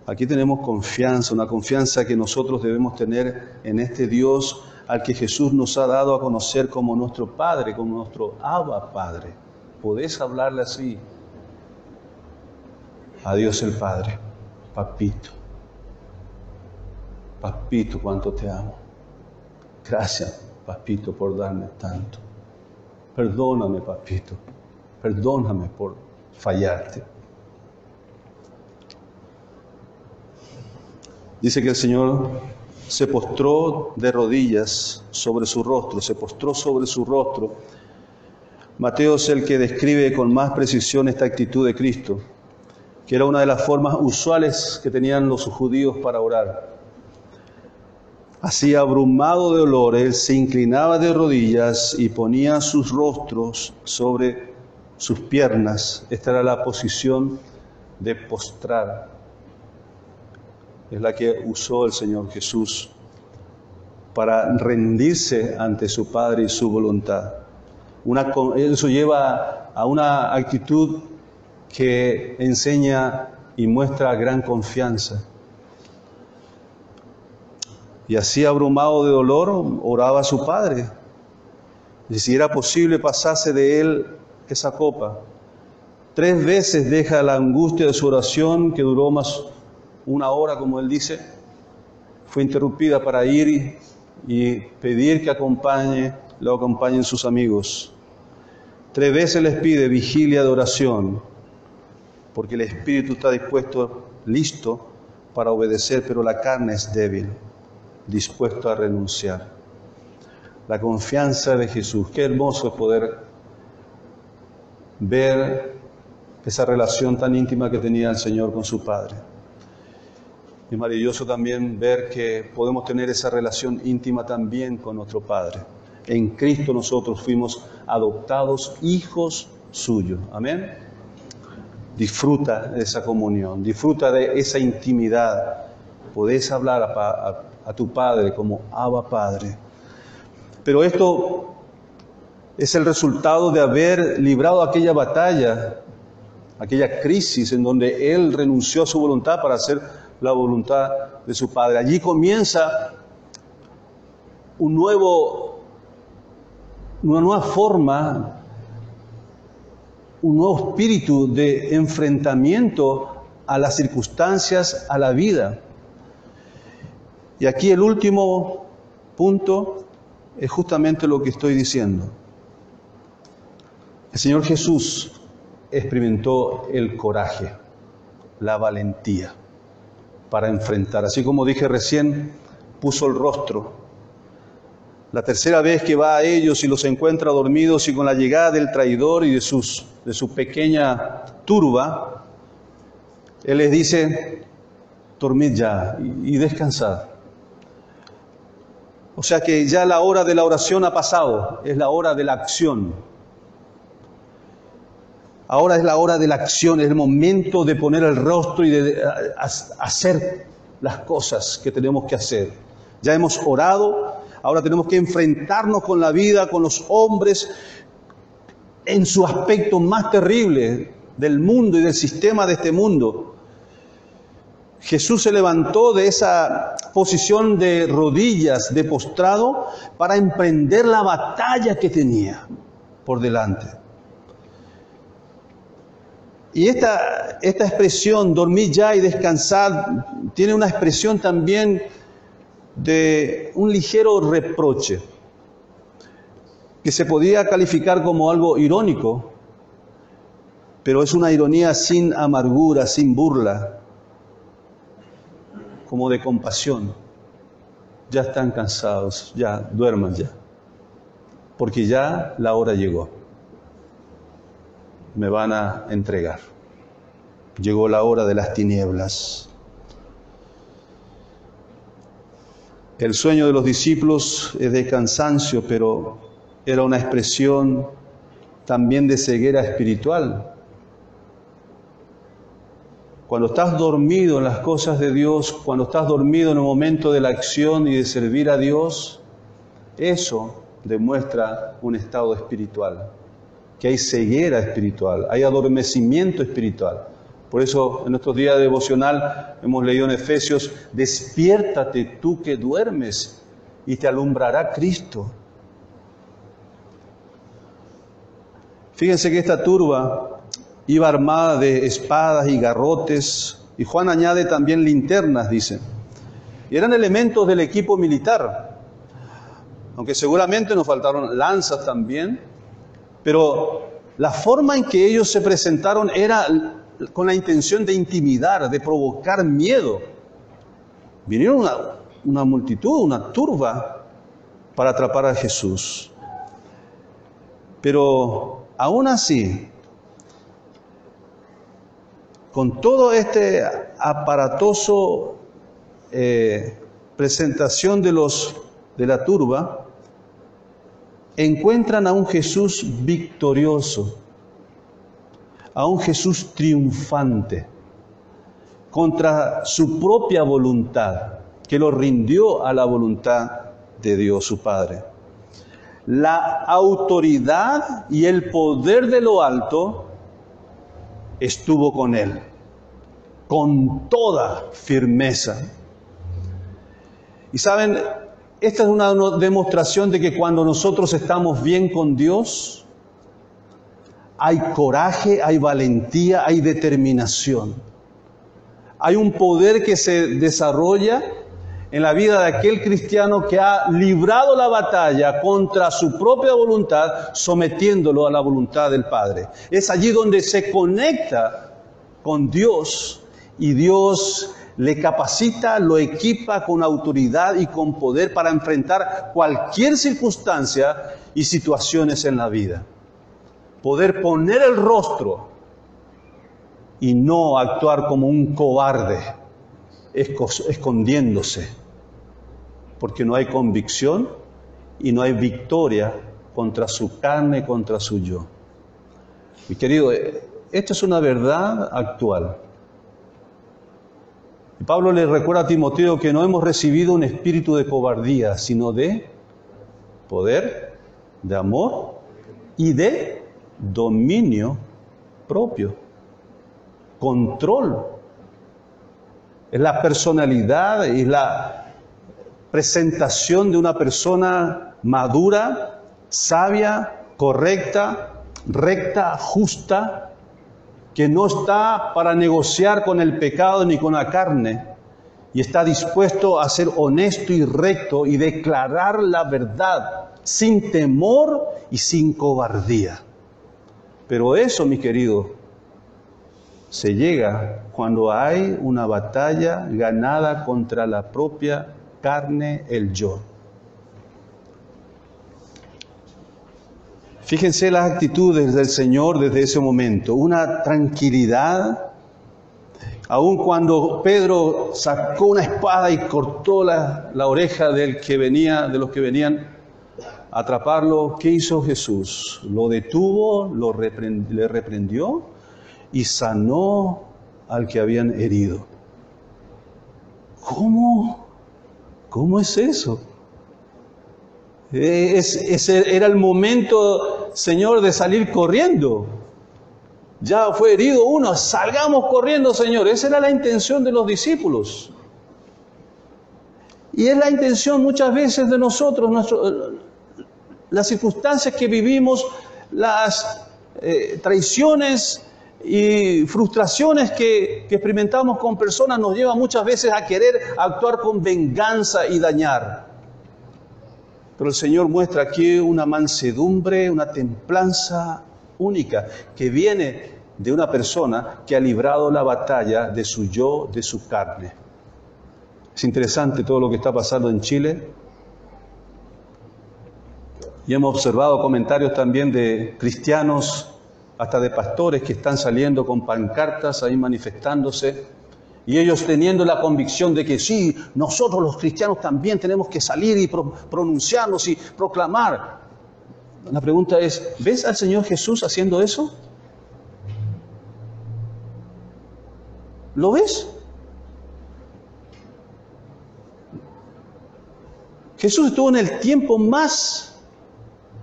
Aquí tenemos confianza, una confianza que nosotros debemos tener en este Dios al que Jesús nos ha dado a conocer como nuestro Padre, como nuestro Abba Padre. ¿Podés hablarle así a Dios el Padre? Papito, papito, cuánto te amo. Gracias, papito, por darme tanto. Perdóname, papito, perdóname por fallarte. Dice que el Señor se postró de rodillas sobre su rostro, se postró sobre su rostro. Mateo es el que describe con más precisión esta actitud de Cristo, que era una de las formas usuales que tenían los judíos para orar. Así, abrumado de dolor, él se inclinaba de rodillas y ponía sus rostros sobre sus piernas. Esta era la posición de postrar. Es la que usó el Señor Jesús para rendirse ante su Padre y su voluntad. Eso lleva a una actitud que enseña y muestra gran confianza. Y así, abrumado de dolor, oraba a su Padre. Y si era posible, pasase de él esa copa. 3 veces deja la angustia de su oración, que duró más 1 hora, como él dice. Fue interrumpida para ir y pedir que lo acompañen sus amigos. 3 veces les pide vigilia de oración, porque el espíritu está dispuesto, listo para obedecer, pero la carne es débil, dispuesto a renunciar. La confianza de Jesús. Qué hermoso es poder ver esa relación tan íntima que tenía el Señor con su Padre. Es maravilloso también ver que podemos tener esa relación íntima también con nuestro Padre. En Cristo nosotros fuimos adoptados hijos suyos. Amén. Disfruta de esa comunión, disfruta de esa intimidad. Podés hablar a tu Padre como Abba Padre. Pero esto es el resultado de haber librado aquella batalla, aquella crisis en donde Él renunció a su voluntad para hacer la voluntad de su Padre. Allí comienza una nueva forma, un nuevo espíritu de enfrentamiento a las circunstancias, a la vida. Y aquí el último punto es justamente lo que estoy diciendo. El Señor Jesús experimentó el coraje, la valentía para enfrentar. Así como dije recién, puso el rostro. La tercera vez que va a ellos y los encuentra dormidos, y con la llegada del traidor y de su pequeña turba, Él les dice: dormid ya y descansad. O sea que ya la hora de la oración ha pasado, es la hora de la acción. Ahora es la hora de la acción, es el momento de poner el rostro y de hacer las cosas que tenemos que hacer. Ya hemos orado, ahora tenemos que enfrentarnos con la vida, con los hombres, en su aspecto más terrible del mundo y del sistema de este mundo. Jesús se levantó de esa posición de rodillas, de postrado, para emprender la batalla que tenía por delante. Y esta expresión, dormid ya y descansad, tiene una expresión también de un ligero reproche, que se podía calificar como algo irónico, pero es una ironía sin amargura, sin burla, como de compasión. Ya están cansados, ya duerman ya, porque ya la hora llegó. Me van a entregar. Llegó la hora de las tinieblas. El sueño de los discípulos es de cansancio, pero era una expresión también de ceguera espiritual. Cuando estás dormido en las cosas de Dios, cuando estás dormido en el momento de la acción y de servir a Dios, eso demuestra un estado espiritual, que hay ceguera espiritual, hay adormecimiento espiritual. Por eso en nuestros días devocional hemos leído en Efesios, despiértate tú que duermes y te alumbrará Cristo. Fíjense que esta turba iba armada de espadas y garrotes, y Juan añade también linternas, dice. Y eran elementos del equipo militar, aunque seguramente nos faltaron lanzas también, pero la forma en que ellos se presentaron era con la intención de intimidar, de provocar miedo. Vinieron una multitud, una turba, para atrapar a Jesús. Pero aún así, con todo este aparatoso presentación de la turba, encuentran a un Jesús victorioso, a un Jesús triunfante, contra su propia voluntad, que lo rindió a la voluntad de Dios su Padre. La autoridad y el poder de lo alto estuvo con él, con toda firmeza. Y saben, esta es una demostración de que cuando nosotros estamos bien con Dios, hay coraje, hay valentía, hay determinación. Hay un poder que se desarrolla en la vida de aquel cristiano que ha librado la batalla contra su propia voluntad, sometiéndolo a la voluntad del Padre. Es allí donde se conecta con Dios y Dios le capacita, lo equipa con autoridad y con poder para enfrentar cualquier circunstancia y situaciones en la vida. Poder poner el rostro y no actuar como un cobarde, escondiéndose. Porque no hay convicción y no hay victoria contra su carne, contra su yo. Mi querido, esto es una verdad actual. Y Pablo le recuerda a Timoteo que no hemos recibido un espíritu de cobardía, sino de poder, de amor y de dominio propio. Control. Es la personalidad y la presentación de una persona madura, sabia, correcta, recta, justa, que no está para negociar con el pecado ni con la carne, y está dispuesto a ser honesto y recto y declarar la verdad sin temor y sin cobardía. Pero eso, mi querido, se llega cuando hay una batalla ganada contra la propia carne, el yo. Fíjense las actitudes del Señor desde ese momento, una tranquilidad, aun cuando Pedro sacó una espada y cortó la oreja de los que venían a atraparlo. ¿Qué hizo Jesús? Lo detuvo, le reprendió y sanó al que habían herido. ¿Cómo es eso? Ese era el momento, Señor, de salir corriendo. Ya fue herido uno, salgamos corriendo, Señor. Esa era la intención de los discípulos. Y es la intención muchas veces de nosotros, las circunstancias que vivimos, las traiciones, y frustraciones que experimentamos con personas nos llevan muchas veces a querer actuar con venganza y dañar. Pero el Señor muestra aquí una mansedumbre, una templanza única que viene de una persona que ha librado la batalla de su yo, de su carne. Es interesante todo lo que está pasando en Chile. Y hemos observado comentarios también de cristianos, hasta de pastores que están saliendo con pancartas ahí manifestándose, y ellos teniendo la convicción de que sí, nosotros los cristianos también tenemos que salir y pronunciarnos y proclamar. La pregunta es, ¿ves al Señor Jesús haciendo eso? ¿Lo ves? Jesús estuvo en el tiempo más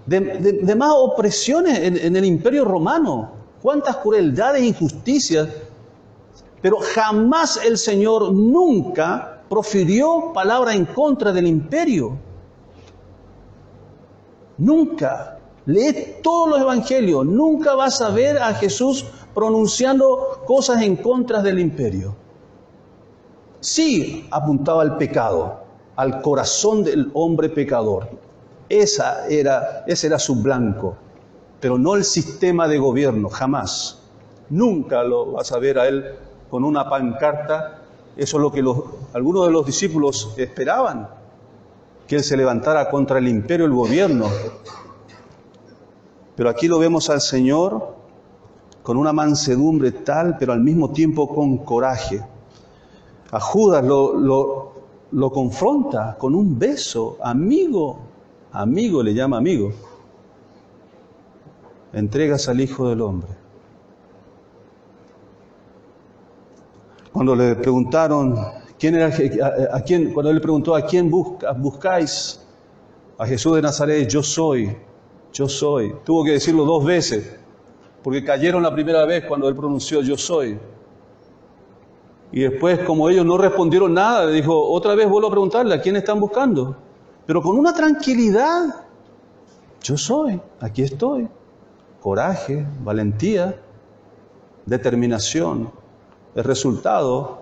de más opresiones en el Imperio Romano. Cuántas crueldades e injusticias. Pero jamás el Señor nunca profirió palabra en contra del imperio. Nunca. Lee todos los evangelios. Nunca vas a ver a Jesús pronunciando cosas en contra del imperio. Sí apuntaba al pecado, al corazón del hombre pecador. Ese era su blanco, pero no el sistema de gobierno, jamás. Nunca lo vas a ver a él con una pancarta. Eso es lo que algunos de los discípulos esperaban, que él se levantara contra el imperio, el gobierno. Pero aquí lo vemos al Señor con una mansedumbre tal, pero al mismo tiempo con coraje. A Judas lo confronta con un beso, amigo le llama amigo. Entregas al Hijo del Hombre. Cuando le preguntaron cuando él le preguntó a quién buscáis, a Jesús de Nazaret, yo soy. Tuvo que decirlo 2 veces, porque cayeron la primera vez cuando él pronunció yo soy. Y después, como ellos no respondieron nada, le dijo, otra vez vuelvo a preguntarle, ¿a quién están buscando? Pero con una tranquilidad, yo soy, aquí estoy. Coraje, valentía, determinación, el resultado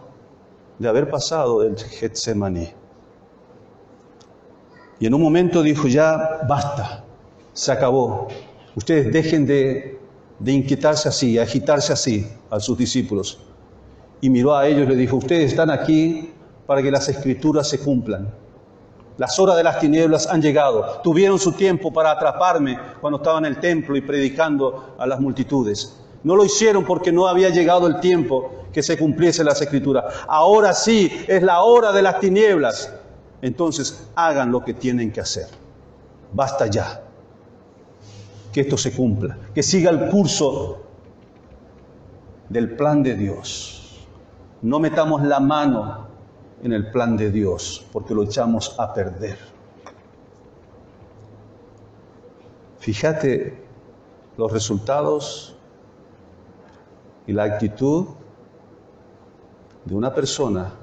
de haber pasado el Getsemaní. Y en un momento dijo, ya basta, se acabó. Ustedes dejen de inquietarse así, agitarse así a sus discípulos. Y miró a ellos y le dijo, ustedes están aquí para que las Escrituras se cumplan. Las horas de las tinieblas han llegado. Tuvieron su tiempo para atraparme cuando estaba en el templo y predicando a las multitudes. No lo hicieron porque no había llegado el tiempo que se cumpliese las Escrituras. Ahora sí, es la hora de las tinieblas. Entonces, hagan lo que tienen que hacer. Basta ya. Que esto se cumpla. Que siga el curso del plan de Dios. No metamos la mano en el plan de Dios, porque lo echamos a perder. Fíjate los resultados y la actitud de una persona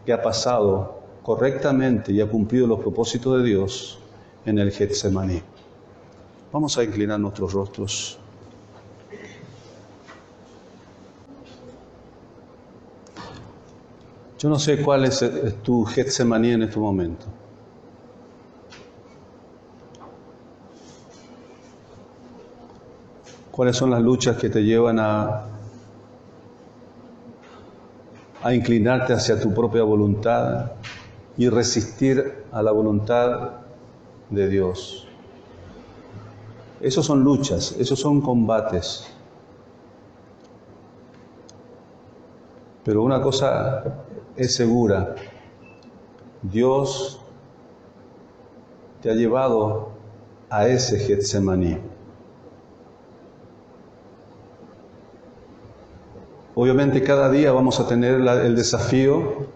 que ha pasado correctamente y ha cumplido los propósitos de Dios en el Getsemaní. Vamos a inclinar nuestros rostros. Yo no sé cuál es tu Getsemaní en este momento. ¿Cuáles son las luchas que te llevan a inclinarte hacia tu propia voluntad y resistir a la voluntad de Dios? Esos son luchas, esos son combates. Pero una cosa es segura, Dios te ha llevado a ese Getsemaní. Obviamente cada día vamos a tener el desafío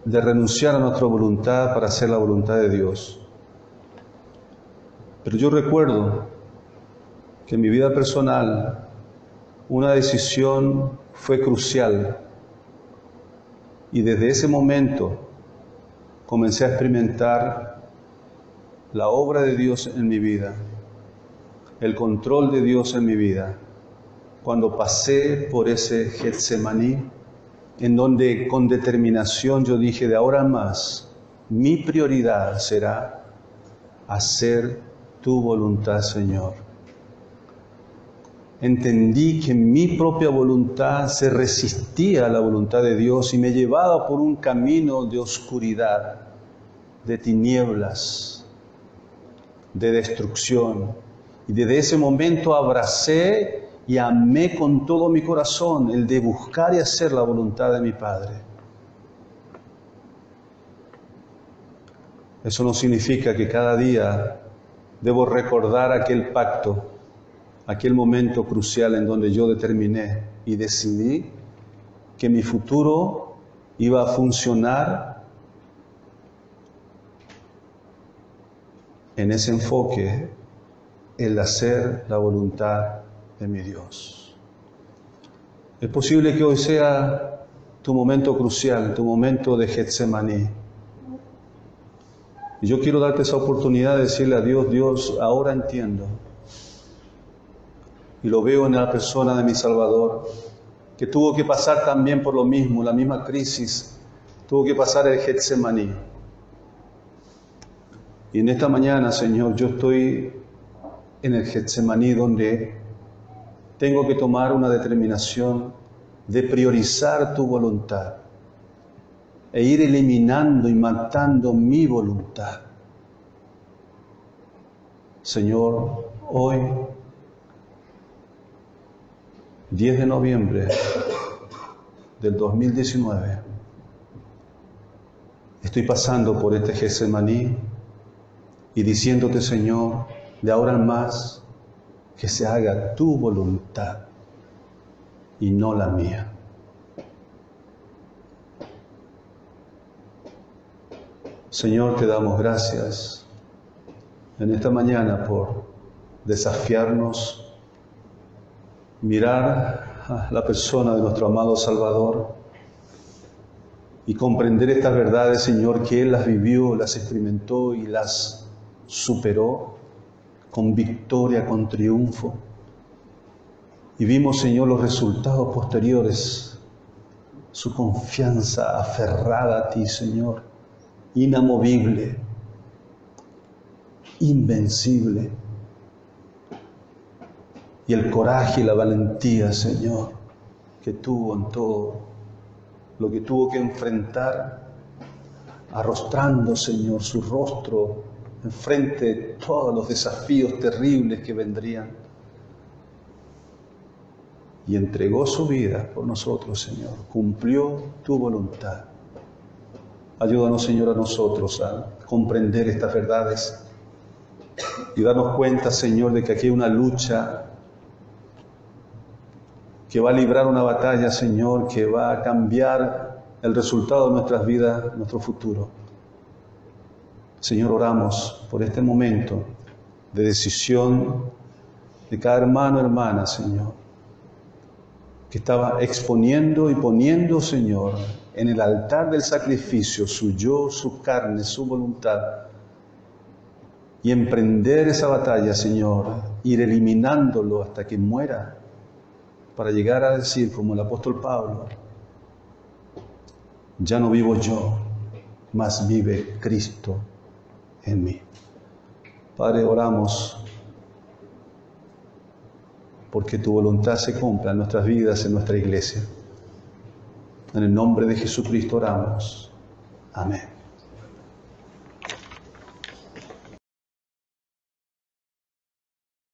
de renunciar a nuestra voluntad para hacer la voluntad de Dios. Pero yo recuerdo que en mi vida personal una decisión fue crucial y desde ese momento comencé a experimentar la obra de Dios en mi vida. el control de Dios en mi vida cuando pasé por ese Getsemaní, en donde con determinación yo dije, de ahora en más, mi prioridad será hacer tu voluntad, Señor. Entendí que mi propia voluntad se resistía a la voluntad de Dios y me llevaba por un camino de oscuridad, de tinieblas, de destrucción. Y desde ese momento abracé y amé con todo mi corazón el de buscar y hacer la voluntad de mi Padre. Eso no significa que cada día debo recordar aquel pacto, aquel momento crucial en donde yo determiné y decidí que mi futuro iba a funcionar en ese enfoque, el hacer la voluntad de mi Dios. Es posible que hoy sea tu momento crucial, tu momento de Getsemaní. Y yo quiero darte esa oportunidad de decirle a Dios, Dios, ahora entiendo. Y lo veo en la persona de mi Salvador, que tuvo que pasar también por lo mismo, la misma crisis, tuvo que pasar el Getsemaní. Y en esta mañana, Señor, yo estoy en el Getsemaní donde tengo que tomar una determinación de priorizar tu voluntad e ir eliminando y matando mi voluntad. Señor, hoy, 10 de noviembre del 2019, estoy pasando por este Getsemaní y diciéndote, Señor, de ahora en más, que se haga tu voluntad y no la mía. Señor, te damos gracias en esta mañana por desafiarnos, mirar a la persona de nuestro amado Salvador y comprender estas verdades, Señor, que Él las vivió, las experimentó y las superó con victoria, con triunfo. Y vimos, Señor, los resultados posteriores, su confianza aferrada a ti, Señor, inamovible, invencible. Y el coraje y la valentía, Señor, que tuvo en todo lo que tuvo que enfrentar, arrostrando, Señor, su rostro enfrente de todos los desafíos terribles que vendrían. Y entregó su vida por nosotros, Señor. Cumplió tu voluntad. Ayúdanos, Señor, a nosotros a comprender estas verdades y darnos cuenta, Señor, de que aquí hay una lucha que va a librar una batalla, Señor, que va a cambiar el resultado de nuestras vidas, nuestro futuro. Señor, oramos por este momento de decisión de cada hermano, hermana, Señor, que estaba exponiendo y poniendo, Señor, en el altar del sacrificio su yo, su carne, su voluntad, y emprender esa batalla, Señor, ir eliminándolo hasta que muera, para llegar a decir, como el apóstol Pablo, ya no vivo yo, mas vive Cristo en mí. Padre, oramos porque tu voluntad se cumpla en nuestras vidas, en nuestra iglesia. En el nombre de Jesucristo oramos. Amén.